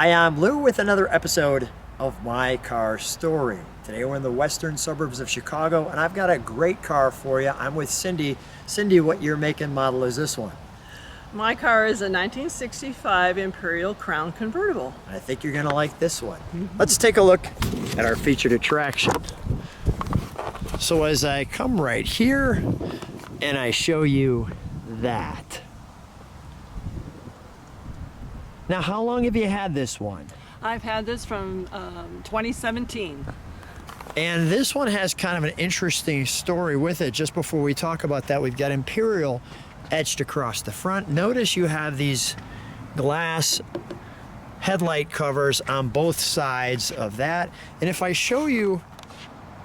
Hi, I'm Lou with another episode of My Car Story. Today we're in the western suburbs of Chicago and I've got a great car for you. I'm with Cindy. Cindy, what year, make, and model is this one? My car is a 1965 Imperial Crown Convertible. I think you're gonna like this one. Let's take a look at our featured attraction. So as I come right here and I show you that. Now, how long have you had this one? I've had this from 2017. And this one has kind of an interesting story with it. Just before we talk about that, we've got Imperial etched across the front. Notice you have these glass headlight covers on both sides of that. And if I show you,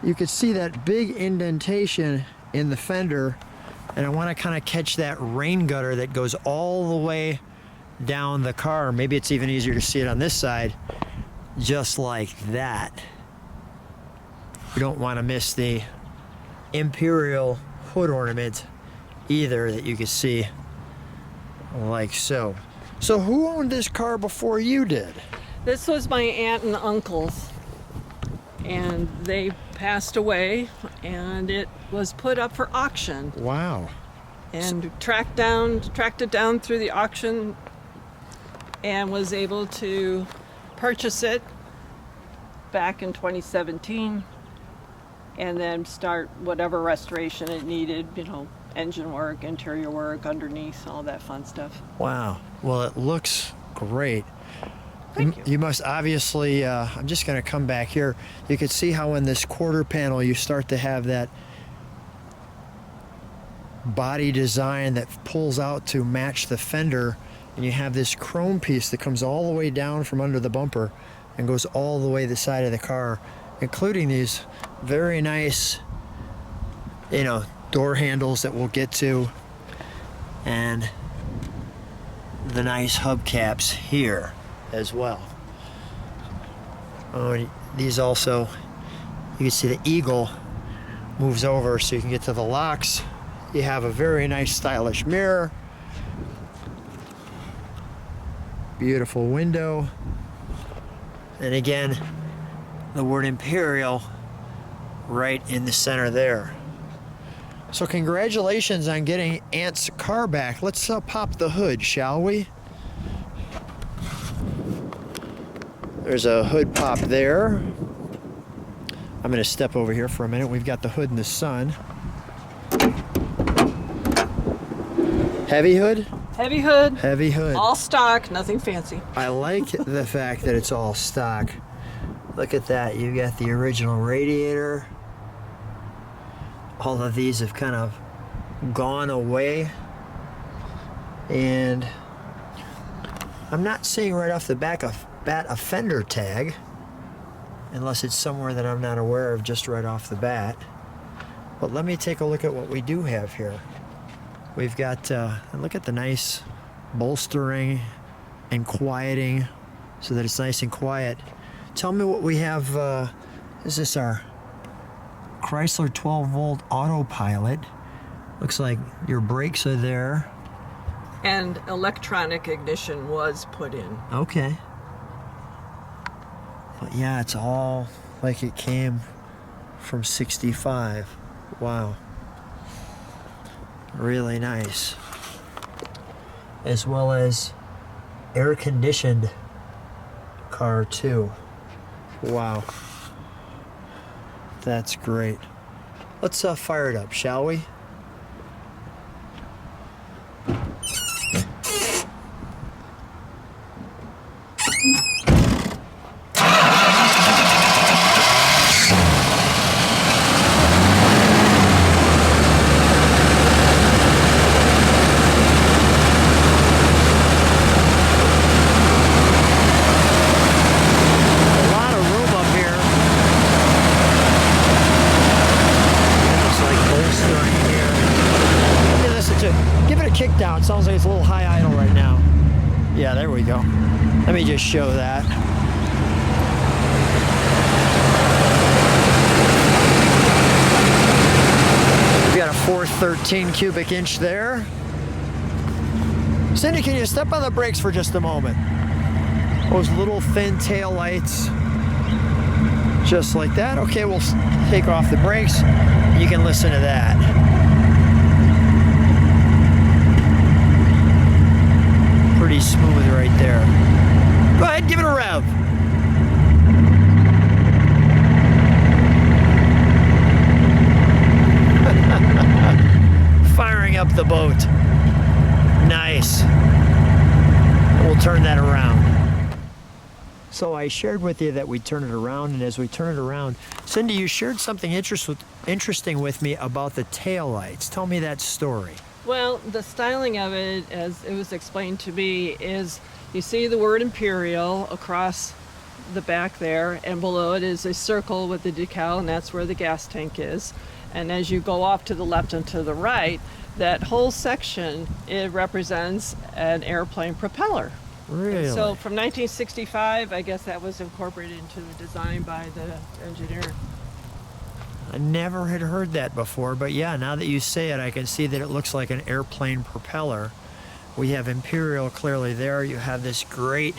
you can see that big indentation in the fender. And I want to kind of catch that rain gutter that goes all the way down the car. Maybe it's even easier to see it on this side, just like that. You don't want to miss the Imperial hood ornament either that you can see like so. So who owned this car before you did? This was my aunt and uncle's, and they passed away, and it was put up for auction. Wow. And tracked it down through the auction and was able to purchase it back in 2017 and then start whatever restoration it needed, you know, engine work, interior work, underneath, all that fun stuff. Wow. Well, it looks great. Thank you. You must obviously, I'm just going to come back here. You can see how in this quarter panel you start to have that body design that pulls out to match the fender. And you have this chrome piece that comes all the way down from under the bumper and goes all the way the side of the car, including these very nice, you know, door handles that we'll get to, and the nice hubcaps here as well. Oh, and these also, you can see the eagle moves over so you can get to the locks. You have a very nice stylish mirror. Beautiful window. And again, the word Imperial right in the center there. So congratulations on getting Aunt's car back. Let's pop the hood, shall we? There's a hood pop there. I'm going to step over here for a minute. We've got the hood in the sun. Heavy hood? Heavy hood. Heavy hood. All stock, nothing fancy. I like the fact that it's all stock. Look at that. You got the original radiator. All of these have kind of gone away. And I'm not seeing right off the bat a fender tag, unless it's somewhere that I'm not aware of just right off the bat. But let me take a look at what we do have here. We've got, look at the nice bolstering and quieting so that it's nice and quiet. Tell me what we have. Is this our Chrysler 12-volt autopilot? Looks like your brakes are there. And electronic ignition was put in. Okay. But yeah, it's all like it came from 65. Wow. Really nice. As well as air-conditioned car too. Wow. That's great. Let's fire it up, shall we? Kick down. It sounds like it's a little high idle right now. Yeah, there we go. Let me just show that. We've got a 413 cubic inch there. Cindy, can you step on the brakes for just a moment? Those little thin tail lights. Just like that. Okay, we'll take off the brakes. You can listen to that. Pretty smooth right there. Go ahead, give it a rev. Firing up the boat. Nice. We'll turn that around. So I shared with you that we'd turn it around, and as we turn it around, Cindy, you shared something interesting with me about the tail lights. Tell me that story. Well, the styling of it, as it was explained to me, is you see the word Imperial across the back there, and below it is a circle with the decal, and that's where the gas tank is. And as you go off to the left and to the right, that whole section, it represents an airplane propeller. Really? So from 1965, I guess that was incorporated into the design by the engineer. I never had heard that before, but yeah, now that you say it, I can see that it looks like an airplane propeller. We have Imperial clearly there. You have this great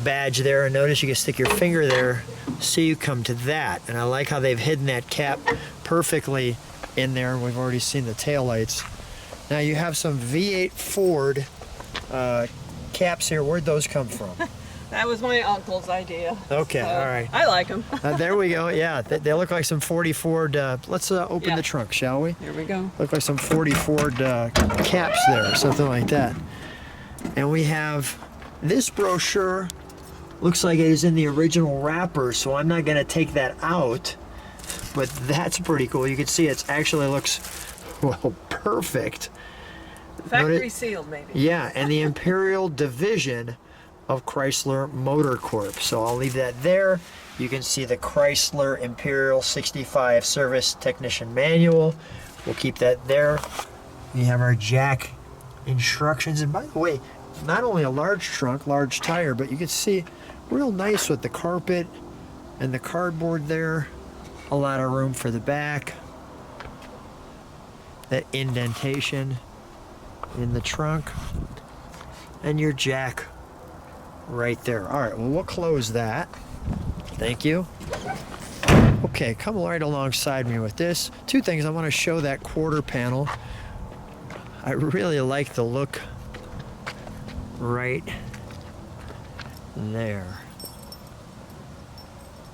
badge there, and notice you can stick your finger there, so you come to that. And I like how they've hidden that cap perfectly in there. We've already seen the taillights. Now you have some V8 Ford caps here. Where'd those come from? That was my uncle's idea. Okay, So, all right. I like them. There we go. Yeah, they look like some 40 Ford. Let's open Yeah. the trunk, shall we? Here we go. Look like some 40 Ford caps there, something like that. And we have this brochure. Looks like it is in the original wrapper, so I'm not going to take that out. But that's pretty cool. You can see it actually looks, well, perfect. Factory sealed, maybe. Yeah, and the Imperial Division of Chrysler Motor Corp. So I'll leave that there. You can see the Chrysler Imperial 65 Service Technician Manual. We'll keep that there. We have our jack instructions. And by the way, not only a large trunk, large tire, but you can see real nice with the carpet and the cardboard there. A lot of room for the back. That indentation in the trunk. And your jack right there. All right, well, we'll close that. Thank you. Okay, come right alongside me with this. Two things. I want to show that quarter panel. I really like the look right there.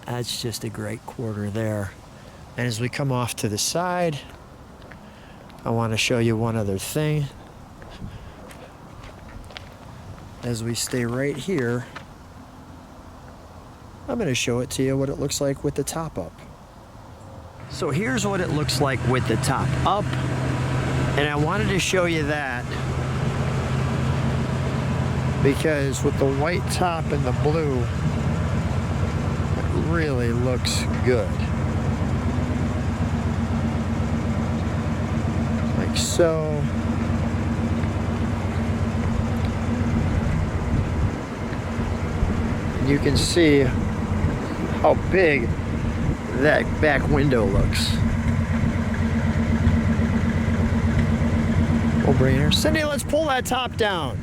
That's just a great quarter there. And as we come off to the side, I want to show you one other thing. As we stay right here, I'm going to show it to you what it looks like with the top up. So here's what it looks like with the top up. And I wanted to show you that because with the white top and the blue, it really looks good. Like so. You can see how big that back window looks. We'll bring it here. Cindy, let's pull that top down.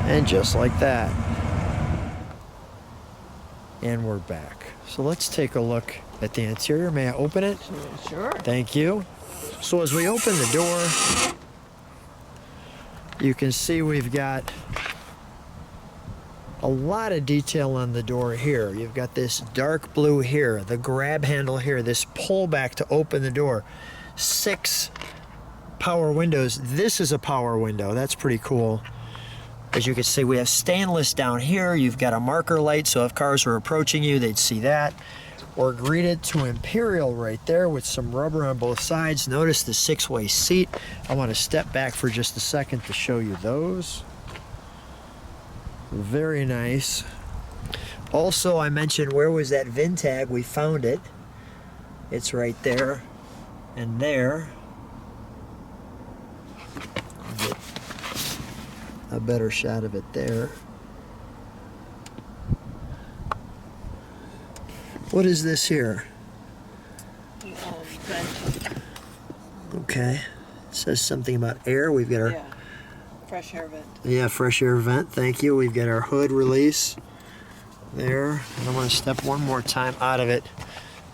And just like that. And we're back. So let's take a look at the interior. May I open it? Sure. Thank you. So as we open the door, you can see we've got a lot of detail on the door here. You've got this dark blue here, the grab handle here, this pull back to open the door. 6 power windows. This is a power window. That's pretty cool. As you can see, we have stainless down here. You've got a marker light, so if cars were approaching you, they'd see that. We're greeted to Imperial right there with some rubber on both sides. Notice the 6-way seat. I want to step back for just a second to show you those. Very nice. Also, I mentioned where was that VIN tag? We found it. It's right there and there. a better shot of it there. What is this here? Vent. Okay. It says something about air. We've got our Yeah, fresh air vent. yeah, fresh air vent. Thank you. We've got our hood release there. And I'm going to step one more time out of it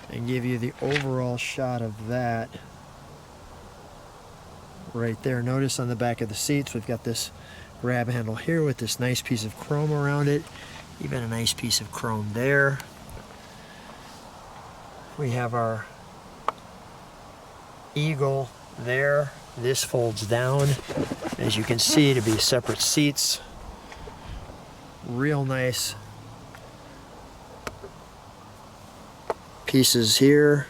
and give you the overall shot of that right there. Notice on the back of the seats we've got this grab handle here with this nice piece of chrome around it. Even a nice piece of chrome there. We have our Eagle there. This folds down, as you can see, to be separate seats. Real nice pieces here.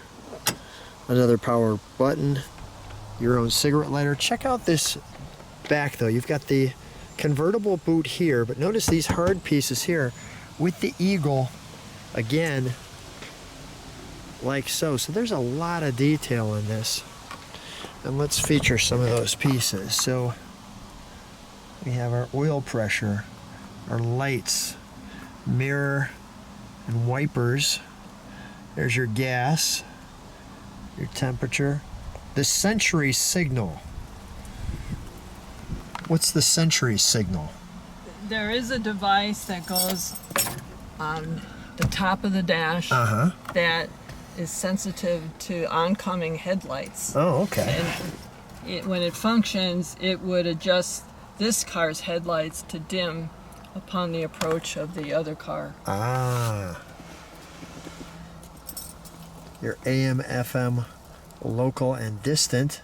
Another power button. Your own cigarette lighter. Check out this back though. You've got the convertible boot here, but notice these hard pieces here with the Eagle again, like so. So there's a lot of detail in this. And let's feature some of those pieces. So we have our oil pressure, our lights, mirror and wipers. There's your gas, your temperature. The Sentry signal. What's the Sentry signal? There is a device that goes on the top of the dash that is sensitive to oncoming headlights. Oh, okay. And when it functions, it would adjust this car's headlights to dim upon the approach of the other car. Ah. Your AM, FM, local and distant.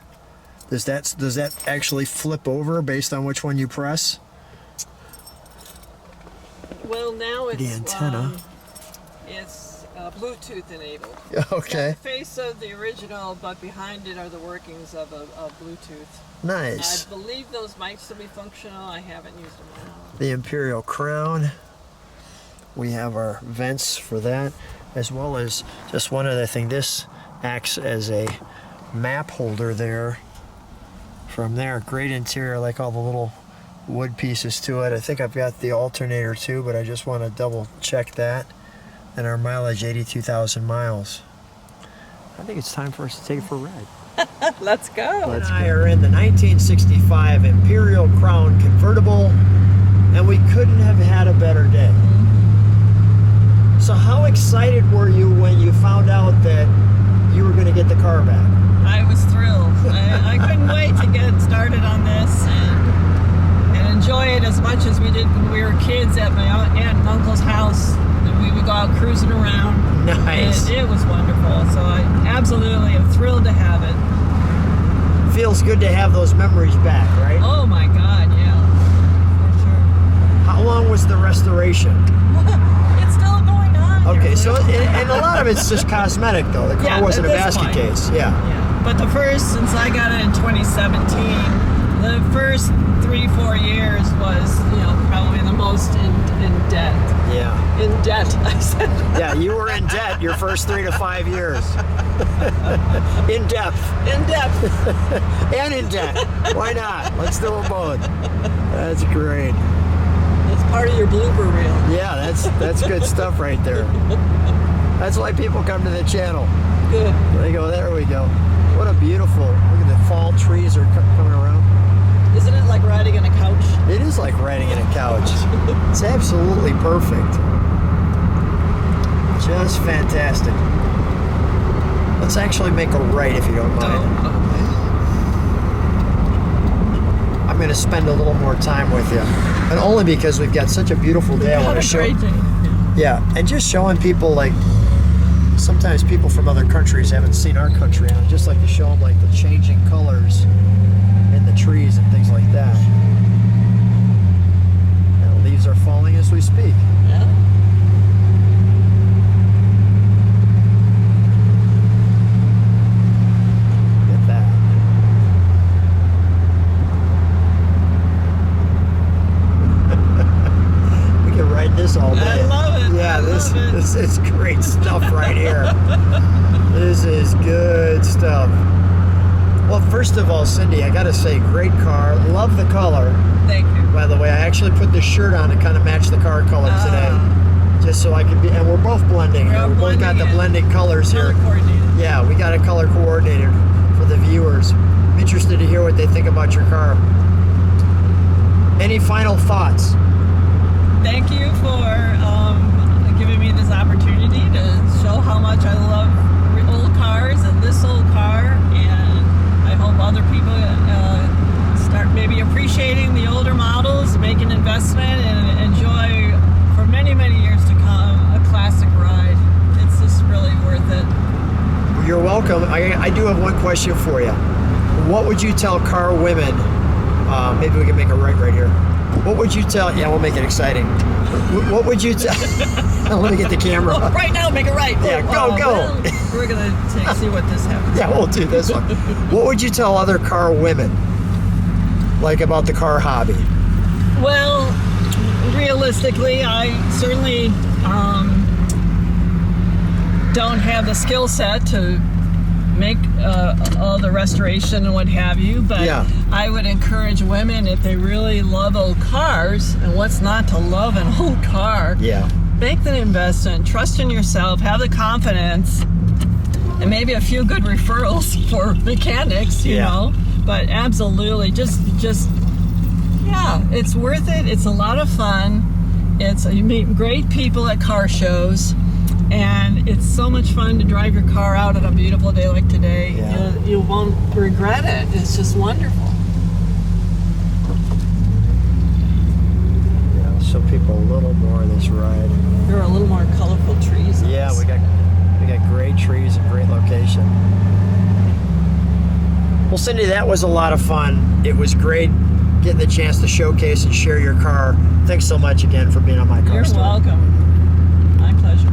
Does that actually flip over based on which one you press? Well, now it's The antenna. It's Bluetooth enabled. Okay. It's got the face of the original, but behind it are the workings of Bluetooth. Nice. I believe those might still be functional. I haven't used them in a while. The Imperial Crown. We have our vents for that, as well as just one other thing. This acts as a map holder there. From there, great interior. I like all the little wood pieces to it. I think I've got the alternator too, but I just want to double check that. And our mileage, 82,000 miles. I think it's time for us to take it for a ride. Let's go. Let's go. Are in the 1965 Imperial Crown Convertible, and we couldn't have had a better day. So how excited were you when you found out that you were going to get the car back? I was thrilled. I couldn't wait to get started on this and enjoy it as much as we did when we were kids at my aunt and uncle's house. And we would go out cruising around. Nice. It was wonderful. So I absolutely am thrilled to have it. Feels good to have those memories back, right? Oh my God, yeah, for sure. How long was the restoration? It's still going on. Okay, so and a lot of it's just cosmetic though. The car Yeah, wasn't a at this basket point. case. Yeah. Yeah, but the first, since I got it in 2017, the first 3-4 years was, probably the most in debt. Yeah. In debt, I said. Yeah, you were in debt your first 3 to 5 years. In depth. In depth. And in debt. Why not? Let's do them both. That's great. It's part of your blooper reel. Yeah, that's good stuff right there. That's why people come to the channel. Good. They go, there we go. What a beautiful, look at the fall trees are coming around. Isn't it like riding in a couch? It is like riding in a couch. It's absolutely perfect. Just fantastic. Let's actually make a right if you don't mind. I'm going to spend a little more time with you. And only because we've got such a beautiful day. I want to show. Great day. Yeah, and just showing people, like, sometimes people from other countries haven't seen our country, and I just like to show them like the changing colors in the trees and things like that. And the leaves are falling as we speak. Yeah. Get that. We can ride this all day. I love it. Yeah, I this love it. this is great stuff right here. This is good stuff. Well, first of all, Cindy, I gotta say, great car. Love the color. Thank you. By the way, I actually put this shirt on to kind of match the car color today, just so I could be. And we're both blending. We're We both got the blending in. blended colors here. Color coordinated. Yeah, we got it color coordinated for the viewers. I'm interested to hear what they think about your car. Any final thoughts? Thank you for giving me this opportunity to show how much I love old cars and this old car, and I hope other people start maybe appreciating the older models, make an investment, and enjoy for many, many years to come a classic ride. It's just really worth it. You're welcome. I do have one question for you. What would you tell car women? Maybe we can make a right here. What would you tell? Yeah, we'll make it exciting. What would you tell? Let me get the camera. Oh, right now, make it right. Yeah, go. Well, we're gonna see what this happens. Yeah, we'll do this one. What would you tell other car women, like about the car hobby? Well, realistically, I certainly don't have the skill set to make all the restoration and what have you, but Yeah. I would encourage women, if they really love old cars, and what's not to love an old car, Yeah. make the investment, trust in yourself, have the confidence, and maybe a few good referrals for mechanics, you Yeah. know, but absolutely, just yeah, it's worth it. It's a lot of fun. You meet great people at car shows, and it's so much fun to drive your car out on a beautiful day like today. Yeah. You won't regret it. It's just wonderful. Yeah, let's show people a little more of this ride. There are a little more colorful trees. on Yeah, this. we got great trees and great location. Well, Cindy, that was a lot of fun. It was great getting the chance to showcase and share your car. Thanks so much again for being on my car You're story. welcome. My pleasure.